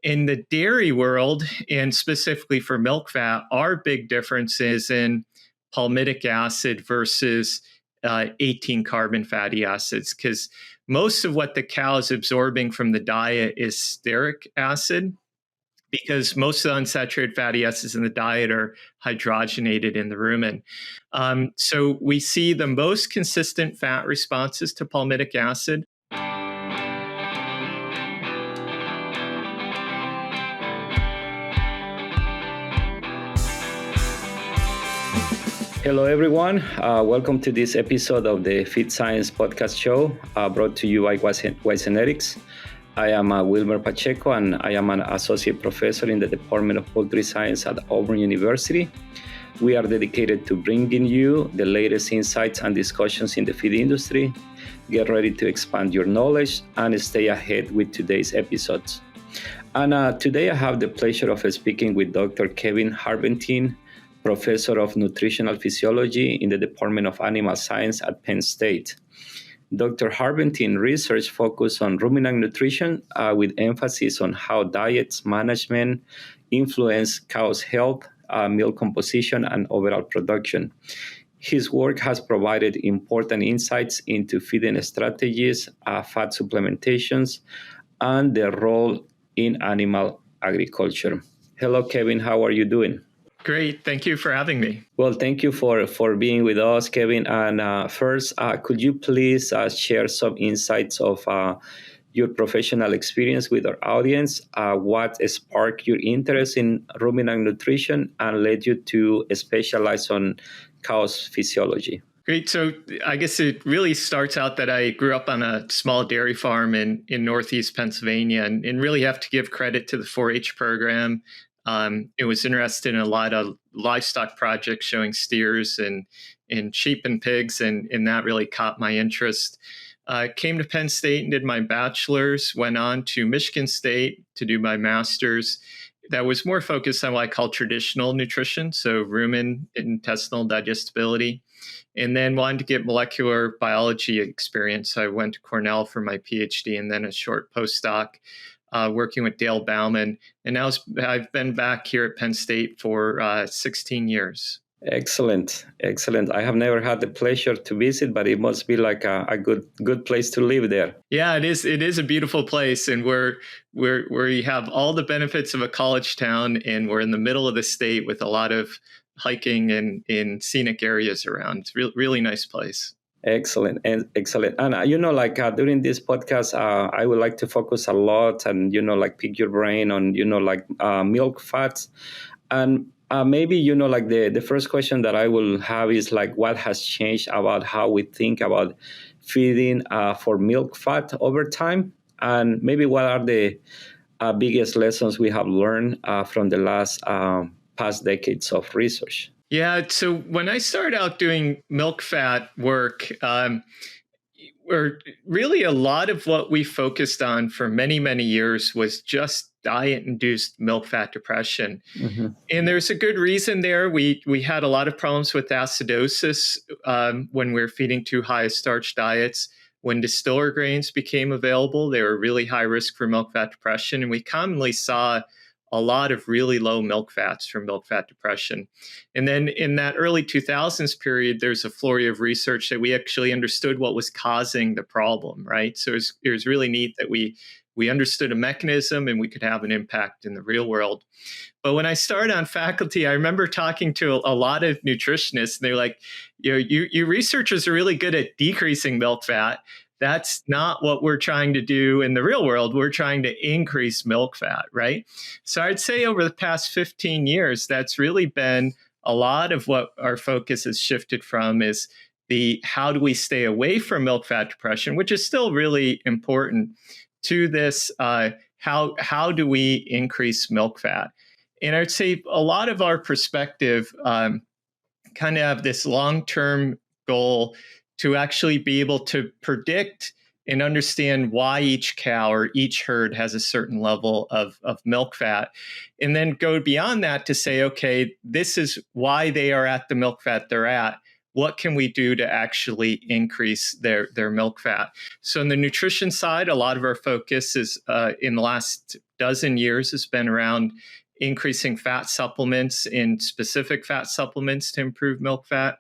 In the dairy world, and specifically for milk fat, our big difference is in palmitic acid versus 18 carbon fatty acids, because most of what the cow is absorbing from the diet is stearic acid, because most of the unsaturated fatty acids in the diet are hydrogenated in the rumen. So we see the most consistent fat responses to palmitic acid. Hello, everyone. Welcome to this episode of the Fit Science podcast show brought to you by Genetics. I am Wilmer Pacheco, and I am an associate professor in the Department of Poultry Science at Auburn University. We are dedicated to bringing you the latest insights and discussions in the feed industry. Get ready to expand your knowledge and stay ahead with today's episodes. And today I have the pleasure of speaking with Dr. Kevin Harvatine, Professor of Nutritional Physiology in the Department of Animal Science at Penn State. Dr. Harvatine research focused on ruminant nutrition with emphasis on how diets management influence cows' health, milk composition, and overall production. His work has provided important insights into feeding strategies, fat supplementations, and their role in animal agriculture. Hello, Kevin. How are you doing? Great. Thank you for having me. Well, thank you for being with us, Kevin. And first, could you please share some insights of your professional experience with our audience? What sparked your interest in ruminant nutrition and led you to specialize on cow's physiology? Great. So I guess it really starts out that I grew up on a small dairy farm in Northeast Pennsylvania, and really have to give credit to the 4-H program. It was interested in a lot of livestock projects showing steers and sheep and pigs, and that really caught my interest. Came to Penn State and did my bachelor's, went on to Michigan State to do my master's. That was more focused on what I call traditional nutrition, so rumen, intestinal digestibility, and then wanted to get molecular biology experience. I went to Cornell for my PhD and then a short postdoc. Working with Dale Bauman, and now I've been back here at Penn State for 16 years. Excellent. I have never had the pleasure to visit, but it must be like a good place to live there. Yeah, it is. It is a beautiful place, and we have all the benefits of a college town, and we're in the middle of the state with a lot of hiking and in scenic areas around. It's really nice place. Excellent. And during this podcast, I would like to focus a lot and, pick your brain on, milk fats. And maybe, the first question that I will have is what has changed about how we think about feeding for milk fat over time? And maybe what are the biggest lessons we have learned from the last past decades of research? Yeah, so when I started out doing milk fat work, really a lot of what we focused on for many, many years was just diet-induced milk fat depression. Mm-hmm. And there's a good reason there. We had a lot of problems with acidosis when we were feeding too high starch diets. When distiller grains became available, they were really high risk for milk fat depression. And we commonly saw a lot of really low milk fats from milk fat depression. And then in that early 2000s period, there's a flurry of research that we actually understood what was causing the problem, right? So it was really neat that we understood a mechanism and we could have an impact in the real world. But when I started on faculty, I remember talking to a lot of nutritionists, and they're like, you researchers are really good at decreasing milk fat. That's not what we're trying to do in the real world. We're trying to increase milk fat, right? So I'd say over the past 15 years, that's really been a lot of what our focus has shifted from is the how do we stay away from milk fat depression, which is still really important, to this how do we increase milk fat? And I'd say a lot of our perspective kind of have this long-term goal to actually be able to predict and understand why each cow or each herd has a certain level of milk fat, and then go beyond that to say, okay, this is why they are at the milk fat they're at. what can we do to actually increase their milk fat? So in the nutrition side, a lot of our focus is in the last dozen years has been around increasing fat supplements in specific fat supplements to improve milk fat.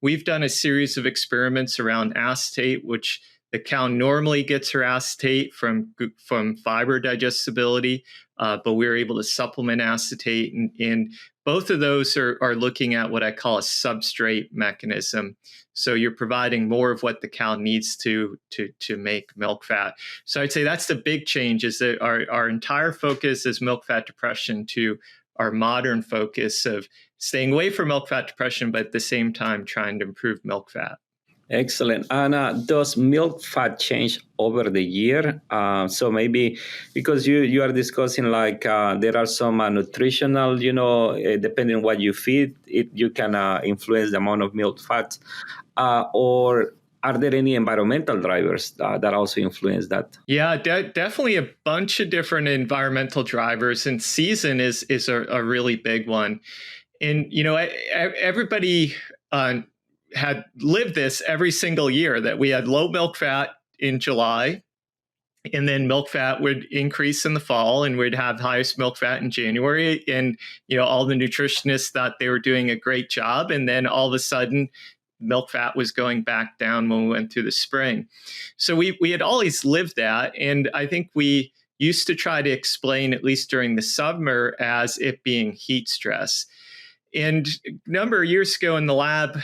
We've done a series of experiments around acetate, which the cow normally gets her acetate from fiber digestibility, but we're able to supplement acetate. And both of those are looking at what I call a substrate mechanism. So you're providing more of what the cow needs to make milk fat. So I'd say that's the big change, is that our entire focus is milk fat depression to our modern focus of staying away from milk fat depression, but at the same time trying to improve milk fat. Excellent. And does milk fat change over the year? So maybe because you are discussing like there are some nutritional, depending on what you feed, you can influence the amount of milk fat. Or are there any environmental drivers that also influence that? Yeah, definitely a bunch of different environmental drivers, and season is a really big one. And everybody had lived this every single year, that we had low milk fat in July, and then milk fat would increase in the fall, and we'd have highest milk fat in January. And all the nutritionists thought they were doing a great job, and then all of a sudden milk fat was going back down when we went through the spring. So we had always lived that, and I think we used to try to explain, at least during the summer, as it being heat stress. And a number of years ago in the lab,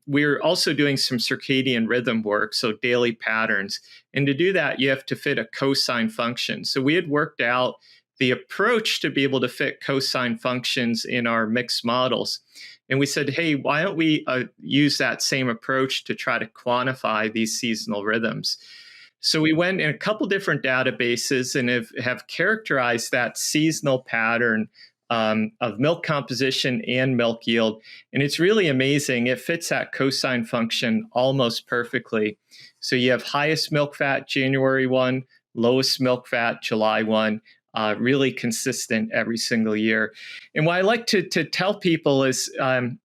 we were also doing some circadian rhythm work, so daily patterns. And to do that, you have to fit a cosine function. So we had worked out the approach to be able to fit cosine functions in our mixed models. And we said, hey, why don't we use that same approach to try to quantify these seasonal rhythms? So we went in a couple different databases and have characterized that seasonal pattern of milk composition and milk yield. And it's really amazing. It fits that cosine function almost perfectly. So you have highest milk fat January 1, lowest milk fat July 1, really consistent every single year. And what I like to tell people is, to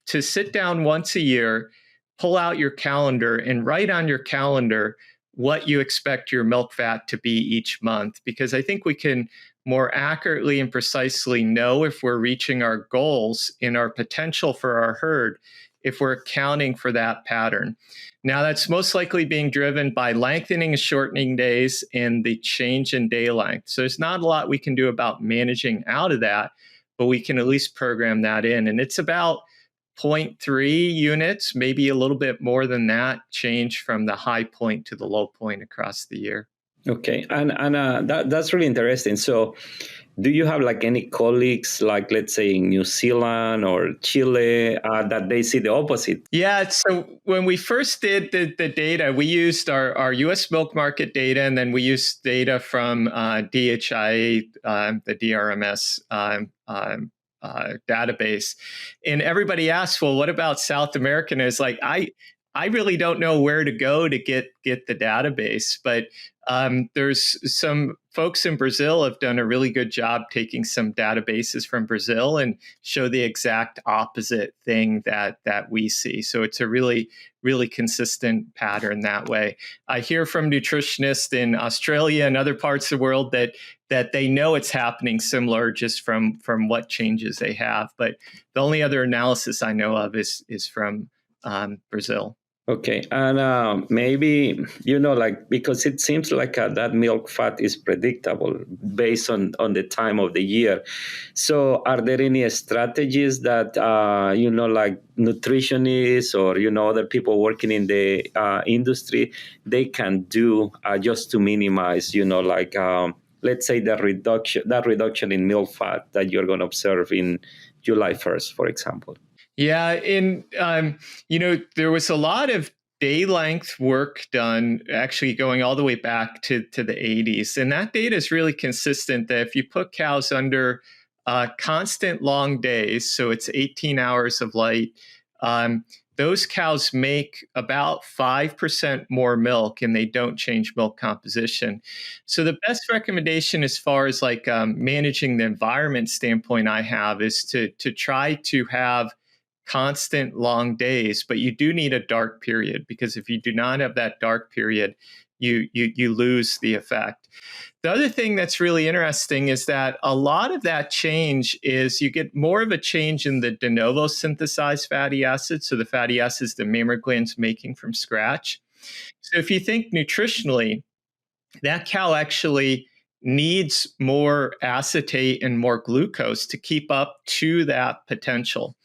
sit down once a year, pull out your calendar and write on your calendar what you expect your milk fat to be each month, because I think we can more accurately and precisely know if we're reaching our goals in our potential for our herd if we're accounting for that pattern. Now, that's most likely being driven by lengthening and shortening days and the change in day length. So there's not a lot we can do about managing out of that, but we can at least program that in. And it's about 0.3 units, maybe a little bit more than that, change from the high point to the low point across the year. Okay, and that's really interesting. So, do you have like any colleagues, like let's say in New Zealand or Chile, that they see the opposite? Yeah, so when we first did the data, we used our U.S. milk market data, and then we used data from DHIA, the DRMS database. And everybody asked, well, what about South America? And it's like, I really don't know where to go to get the database, but there's some folks in Brazil have done a really good job taking some databases from Brazil and show the exact opposite thing that we see. So it's a really, really consistent pattern that way. I hear from nutritionists in Australia and other parts of the world that they know it's happening similar just from what changes they have. But the only other analysis I know of is from Brazil. Okay, and maybe, because it seems like that milk fat is predictable based on the time of the year. So are there any strategies that, like nutritionists or, other people working in the industry, they can do just to minimize, let's say that reduction in milk fat that you're going to observe in July 1st, for example? Yeah, and there was a lot of day length work done, actually going all the way back to the 80s. And that data is really consistent that if you put cows under constant long days, so it's 18 hours of light, those cows make about 5% more milk and they don't change milk composition. So the best recommendation as far as like managing the environment standpoint I have is to try to have constant long days, but you do need a dark period, because if you do not have that dark period, you lose the effect. The other thing that's really interesting is that a lot of that change is you get more of a change in the de novo synthesized fatty acids, so the fatty acids the mammary gland's making from scratch. So if you think nutritionally, that cow actually needs more acetate and more glucose to keep up to that potential.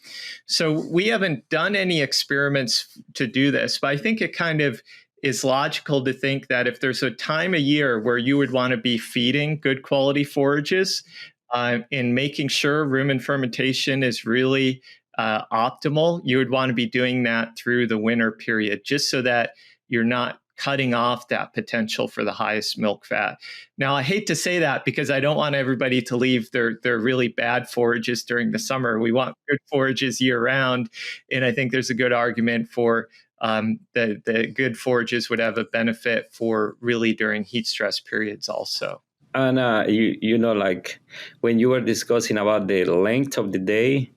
So we haven't done any experiments to do this, but I think it kind of is logical to think that if there's a time of year where you would want to be feeding good quality forages and making sure rumen fermentation is really optimal, you would want to be doing that through the winter period, just so that you're not cutting off that potential for the highest milk fat. Now, I hate to say that because I don't want everybody to leave their really bad forages during the summer. We want good forages year round. And I think there's a good argument for the good forages would have a benefit for really during heat stress periods also. And you know, like when you were discussing about the length of the day,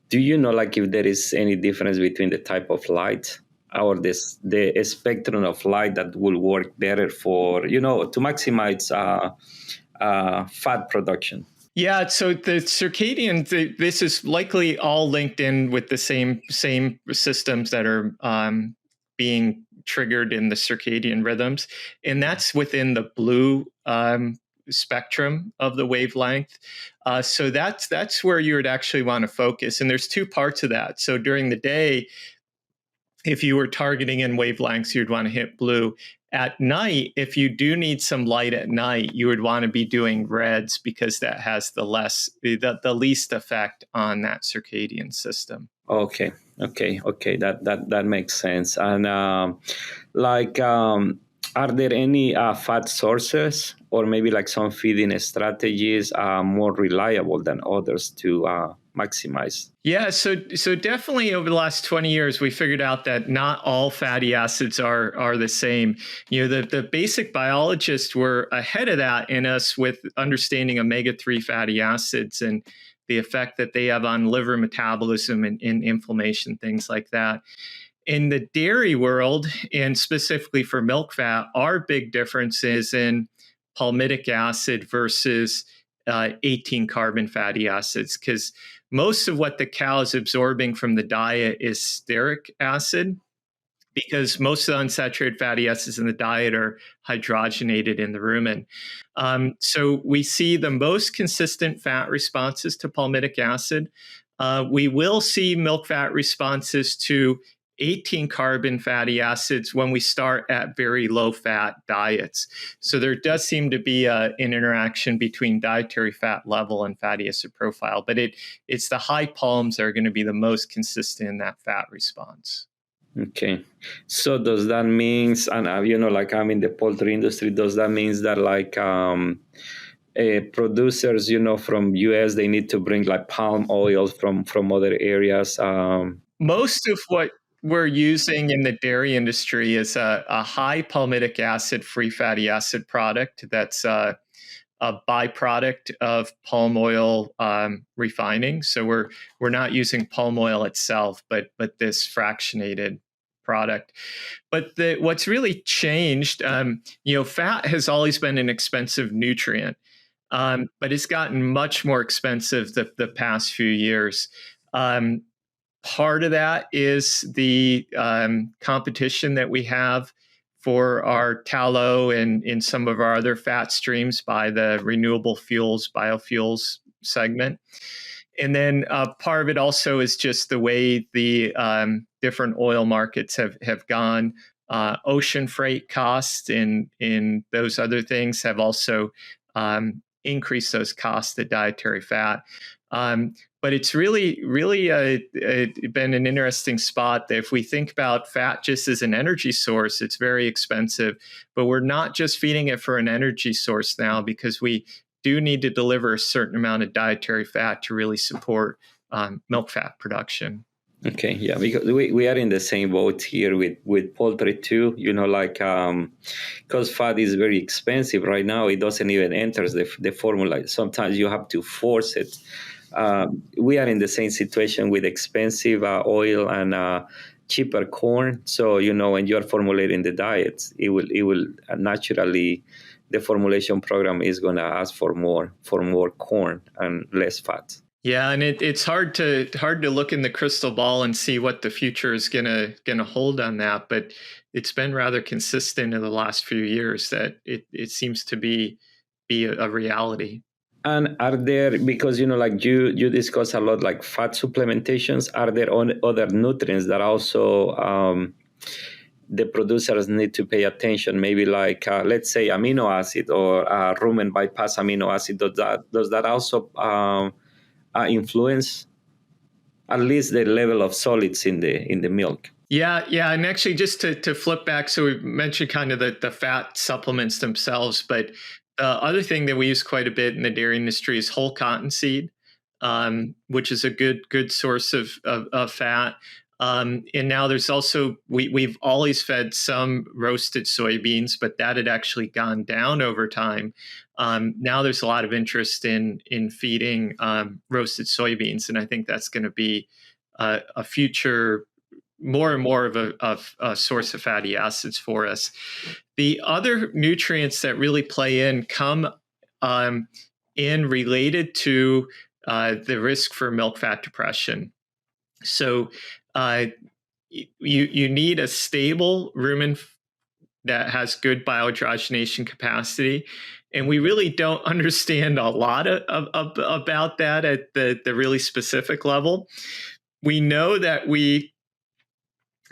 do you know, like, if there is any difference between the type of light or the spectrum of light that will work better for, to maximize fat production? Yeah, so the circadian, this is likely all linked in with the same systems that are being triggered in the circadian rhythms, and that's within the blue spectrum of the wavelength. So that's where you would actually want to focus. And there's two parts of that. So during the day, if you were targeting in wavelengths, you'd want to hit blue. At night, if you do need some light at night, you would want to be doing reds, because that has the least effect on that circadian system. Okay. That makes sense. And are there any fat sources, or maybe like some feeding strategies more reliable than others to maximize? Yeah, so definitely over the last 20 years, we figured out that not all fatty acids are the same. The basic biologists were ahead of that in us with understanding omega-3 fatty acids and the effect that they have on liver metabolism and inflammation, things like that. In the dairy world, and specifically for milk fat, our big difference is in palmitic acid versus 18 carbon fatty acids, because most of what the cow is absorbing from the diet is stearic acid, because most of the unsaturated fatty acids in the diet are hydrogenated in the rumen. So we see the most consistent fat responses to palmitic acid. We will see milk fat responses to 18 carbon fatty acids when we start at very low fat diets. So there does seem to be an interaction between dietary fat level and fatty acid profile, but it's the high palms that are going to be the most consistent in that fat response. Okay. So does that mean, and like I'm in the poultry industry, does that mean that like producers, from US, they need to bring like palm oil from other areas? Most of what we're using in the dairy industry is a high palmitic acid free fatty acid product that's a byproduct of palm oil refining. So we're not using palm oil itself, but this fractionated product. But what's really changed, fat has always been an expensive nutrient, but it's gotten much more expensive the past few years. Part of that is the competition that we have for our tallow and in some of our other fat streams by the renewable fuels, biofuels segment. And then part of it also is just the way the different oil markets have gone. Ocean freight costs in those other things have also increased those costs to dietary fat. But it's really been an interesting spot that if we think about fat just as an energy source, it's very expensive. But we're not just feeding it for an energy source now, because we do need to deliver a certain amount of dietary fat to really support milk fat production. Okay, yeah, because we are in the same boat here with poultry too. Because fat is very expensive right now, it doesn't even enter the formula. Sometimes you have to force it We are in the same situation with expensive oil and cheaper corn. So, when you're formulating the diets, it will naturally, the formulation program is going to ask for more corn and less fat. Yeah, and it's hard to look in the crystal ball and see what the future is gonna hold on that. But it's been rather consistent in the last few years that it seems to be a reality. And are there, because like you discuss a lot, like fat supplementations, are there other nutrients that also the producers need to pay attention? Maybe like let's say amino acid or rumen bypass amino acid. Does that also influence at least the level of solids in the milk? Yeah, and actually, just to flip back, so we mentioned kind of the fat supplements themselves, but the other thing that we use quite a bit in the dairy industry is whole cottonseed, which is a good source of fat. And now there's also we've always fed some roasted soybeans, but that had actually gone down over time. Now there's a lot of interest in feeding roasted soybeans, and I think that's going to be a future more and more of a source of fatty acids for us. The other nutrients that really play in come in related to the risk for milk fat depression. So you need a stable rumen that has good biohydrogenation capacity. And we really don't understand a lot about that at the really specific level. We know that we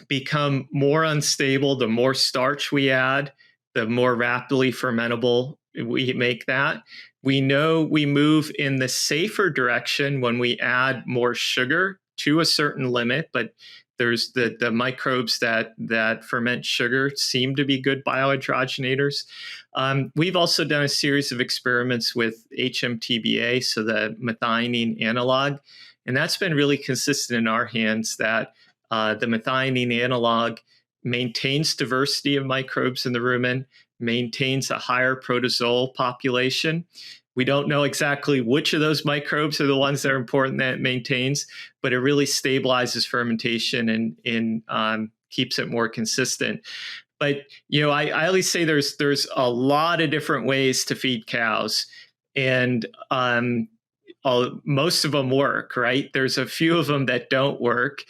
become more unstable the more starch we add, the more rapidly fermentable we make that. We know we move in the safer direction when we add more sugar to a certain limit, but there's the microbes that ferment sugar seem to be good biohydrogenators. We've also done a series of experiments with HMTBA, so the methionine analog, and that's been really consistent in our hands that the methionine analog maintains diversity of microbes in the rumen, maintains a higher protozoal population. We don't know exactly which of those microbes are the ones that are important that it maintains, but it really stabilizes fermentation and keeps it more consistent. But I always say there's a lot of different ways to feed cows, and most of them work, right? There's a few of them that don't work.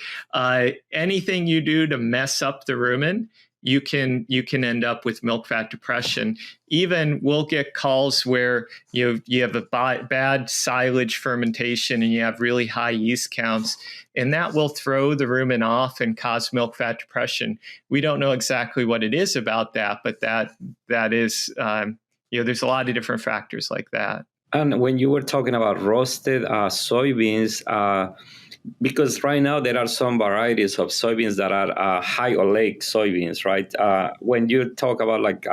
Anything you do to mess up the rumen, you can end up with milk fat depression. Even we'll get calls where you have a bad silage fermentation and you have really high yeast counts, and that will throw the rumen off and cause milk fat depression. We don't know exactly what it is about that, but that is there's a lot of different factors like that. And when you were talking about roasted soybeans, because right now there are some varieties of soybeans that are high oleic soybeans, right? When you talk about like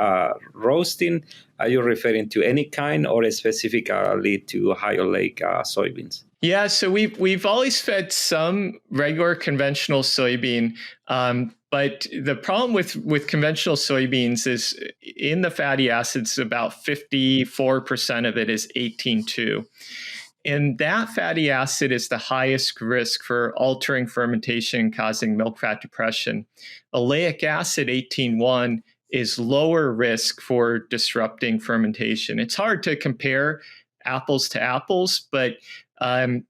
roasting, are you referring to any kind or specifically to high oleic soybeans? Yeah, so we've always fed some regular conventional soybean, but the problem with conventional soybeans is in the fatty acids, about 54% of it is 18-2. And that fatty acid is the highest risk for altering fermentation, causing milk fat depression. Oleic acid, 18-1, is lower risk for disrupting fermentation. It's hard to compare apples to apples, but I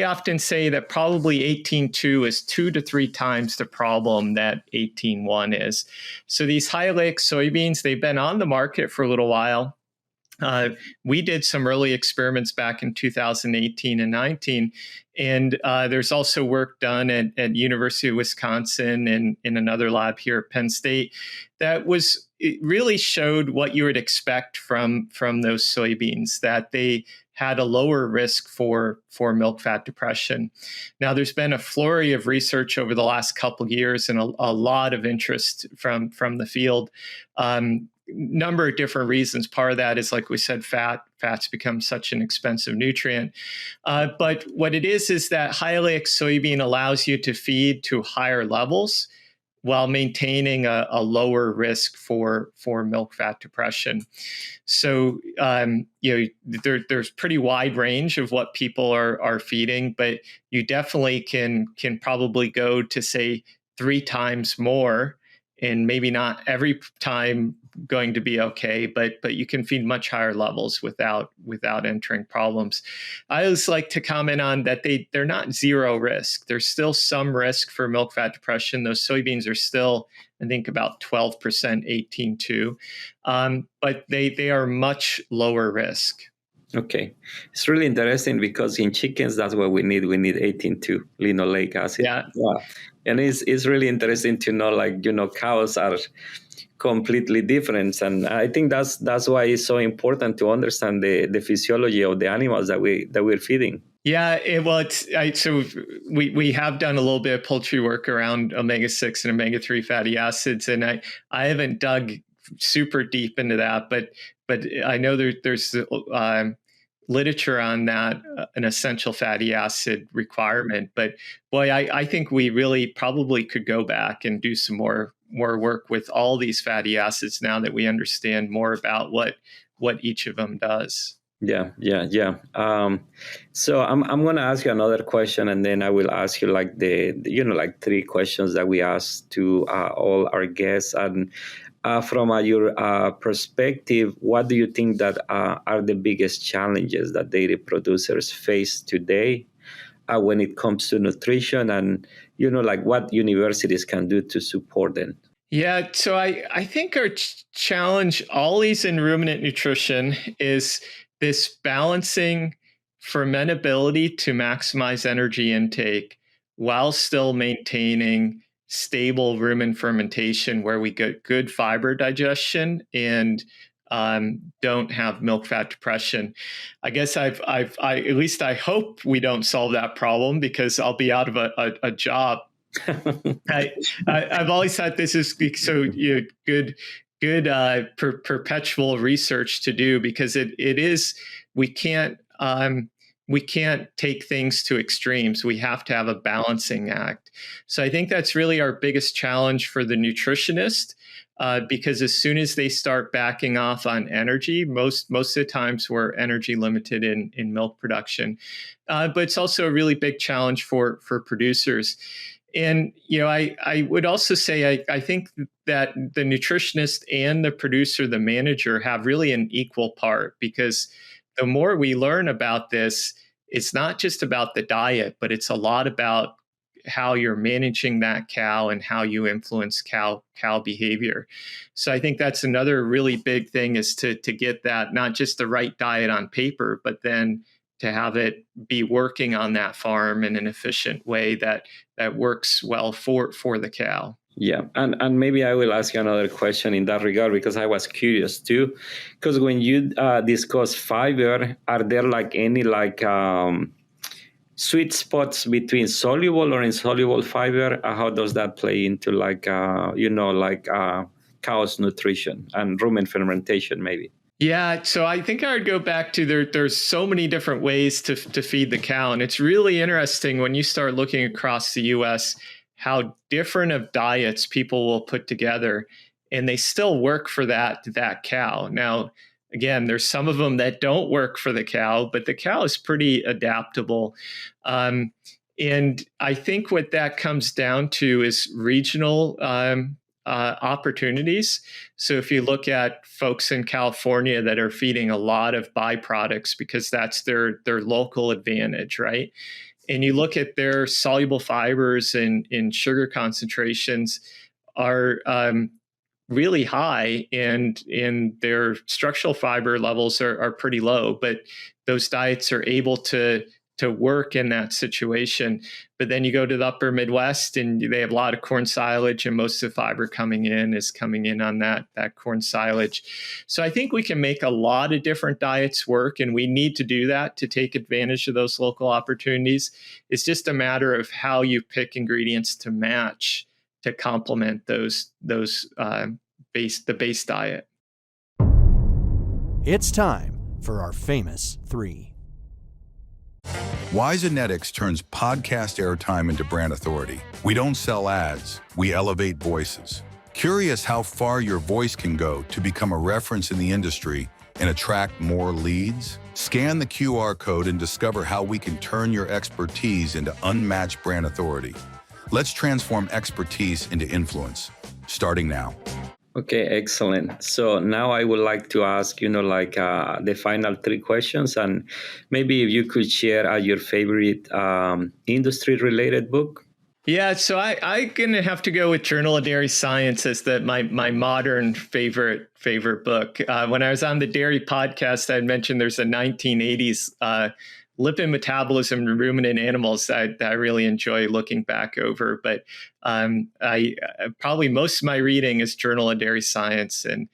often say that probably 18-2 is 2 to 3 times the problem that 18-1 is. So these high oleic soybeans, they've been on the market for a little while. We did some early experiments back in 2018 and 19, and there's also work done at University of Wisconsin and in another lab here at Penn State it really showed what you would expect from those soybeans, that they had a lower risk for milk fat depression. Now, there's been a flurry of research over the last couple of years and a lot of interest from the field. Number of different reasons. Part of that is, like we said, fats become such an expensive nutrient. But what it is that high oleic soybean allows you to feed to higher levels. while maintaining a lower risk for milk fat depression. So there's pretty wide range of what people are feeding, but you definitely can probably go to say 3 times more, and maybe not every time going to be okay, but you can feed much higher levels without entering problems. I always like to comment on that they're not zero risk. There's still some risk for milk fat depression. Those soybeans are still, I think, about 12% 18.2, but they are much lower risk. Okay, it's really interesting because in chickens, that's what we need. We need 18.2 linoleic acid. Yeah. And it's really interesting to know, cows are completely different. And I think that's why it's so important to understand the physiology of the animals that we're feeding. Yeah, so we have done a little bit of poultry work around omega-6 and omega-3 fatty acids, and I haven't dug super deep into that, but I know there's literature on that, an essential fatty acid requirement. But boy, I think we really probably could go back and do some more work with all these fatty acids now that we understand more about what each of them does. Yeah. So I'm going to ask you another question, and then I will ask you like the 3 questions that we ask to all our guests. And from your perspective, what do you think that are the biggest challenges that dairy producers face today when it comes to nutrition, and what universities can do to support them? Yeah, so I think our challenge always in ruminant nutrition is this balancing fermentability to maximize energy intake while still maintaining stable rumen fermentation, where we get good fiber digestion and don't have milk fat depression. I guess I at least I hope we don't solve that problem, because I'll be out of a job. I've always thought this is so good perpetual research to do, because it is, we can't take things to extremes. We have to have a balancing act. So I think that's really our biggest challenge for the nutritionist, because as soon as they start backing off on energy, most of the times we're energy limited in milk production, but it's also a really big challenge for producers. And, I would also say, I think that the nutritionist and the producer, the manager, have really an equal part, because the more we learn about this, it's not just about the diet, but it's a lot about how you're managing that cow and how you influence cow behavior. So I think that's another really big thing, is to get that, not just the right diet on paper, but then to have it be working on that farm in an efficient way that works well for the cow. Yeah, and maybe I will ask you another question in that regard, because I was curious too. Because when you discuss fiber, are there any sweet spots between soluble or insoluble fiber? How does that play into cow's nutrition and rumen fermentation, maybe? Yeah, so I think I would go back to there's so many different ways to feed the cow. And it's really interesting when you start looking across the US, how different of diets people will put together, and they still work for that cow. Now, again, there's some of them that don't work for the cow, but the cow is pretty adaptable. And I think what that comes down to is regional opportunities. So if you look at folks in California that are feeding a lot of byproducts because that's their local advantage, right? And you look at their soluble fibers and sugar concentrations are really high, and their structural fiber levels are pretty low, but those diets are able to work in that situation. But then you go to the upper Midwest and they have a lot of corn silage, and most of the fiber coming in on that corn silage. So I think we can make a lot of different diets work, and we need to do that to take advantage of those local opportunities. It's just a matter of how you pick ingredients to match to complement the base diet. It's time for our famous 3. Wisenetics turns podcast airtime into brand authority. We don't sell ads, we elevate voices. Curious how far your voice can go to become a reference in the industry and attract more leads? Scan the QR code and discover how we can turn your expertise into unmatched brand authority. Let's transform expertise into influence, starting now. Okay, excellent. So now I would like to ask, the final 3 questions, and maybe if you could share your favorite industry-related book. Yeah, so I'm gonna have to go with Journal of Dairy Science as my modern favorite book. When I was on the dairy podcast, I had mentioned there's a 1980s lipid metabolism in ruminant animals that I really enjoy looking back over. But I probably most of my reading is Journal of Dairy Science, and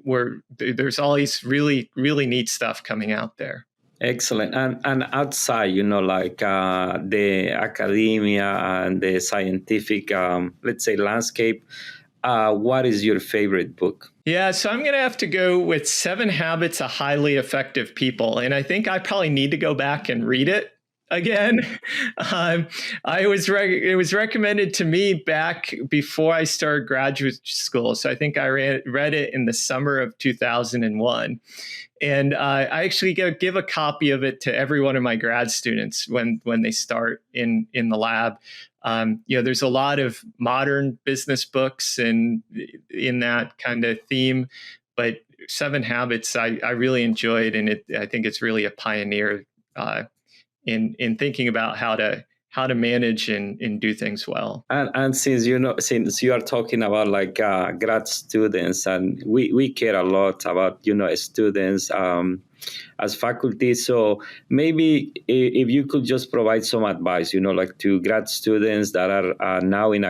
where there's always really, really neat stuff coming out there. Excellent. And outside, the academia and the scientific, let's say, landscape, what is your favorite book? Yeah, so I'm going to have to go with 7 Habits of Highly Effective People. And I think I probably need to go back and read it again. It was recommended to me back before I started graduate school. So I think I read it in the summer of 2001. And I actually give a copy of it to every one of my grad students when they start in the lab. There's a lot of modern business books and in that kind of theme, but 7 Habits I really enjoyed, and I think it's really a pioneer in thinking about how to manage and do things well. And since you are talking about grad students, and we care a lot about students as faculty, so maybe if you could just provide some advice to grad students that are now in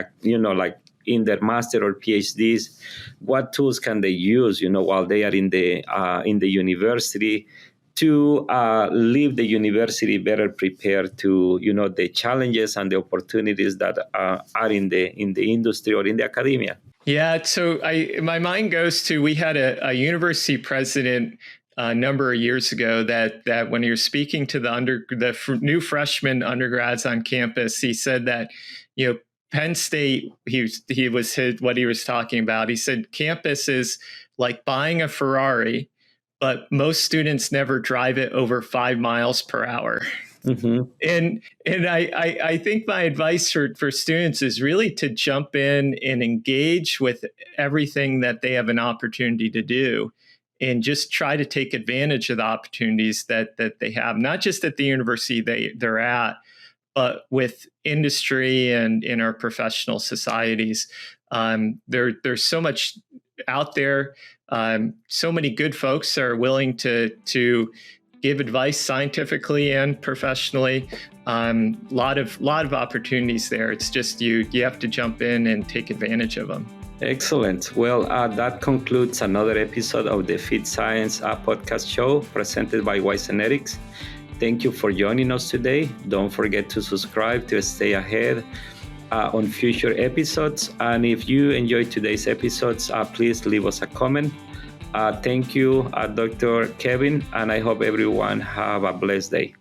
in their master or PhDs, what tools can they use while they are in the university to leave the university better prepared to the challenges and the opportunities that are in the industry or in the academia? Yeah, so my mind goes to, we had a university president a number of years ago that when he was speaking to the new freshman undergrads on campus, he said that Penn State, what he was talking about. He said campus is like buying a Ferrari, but most students never drive it over 5 miles per hour. Mm-hmm. And I think my advice for students is really to jump in and engage with everything that they have an opportunity to do, and just try to take advantage of the opportunities that they have, not just at the university they're at, but with industry and in our professional societies. There's so much out there. So many good folks are willing to give advice scientifically and professionally. Lot of opportunities there. It's just you have to jump in and take advantage of them. Excellent. Well, that concludes another episode of the Feed Science podcast show presented by Wisenetics. Thank you for joining us today. Don't forget to subscribe to stay ahead on future episodes. And if you enjoyed today's episodes, please leave us a comment. Thank you, Dr. Kevin, and I hope everyone have a blessed day.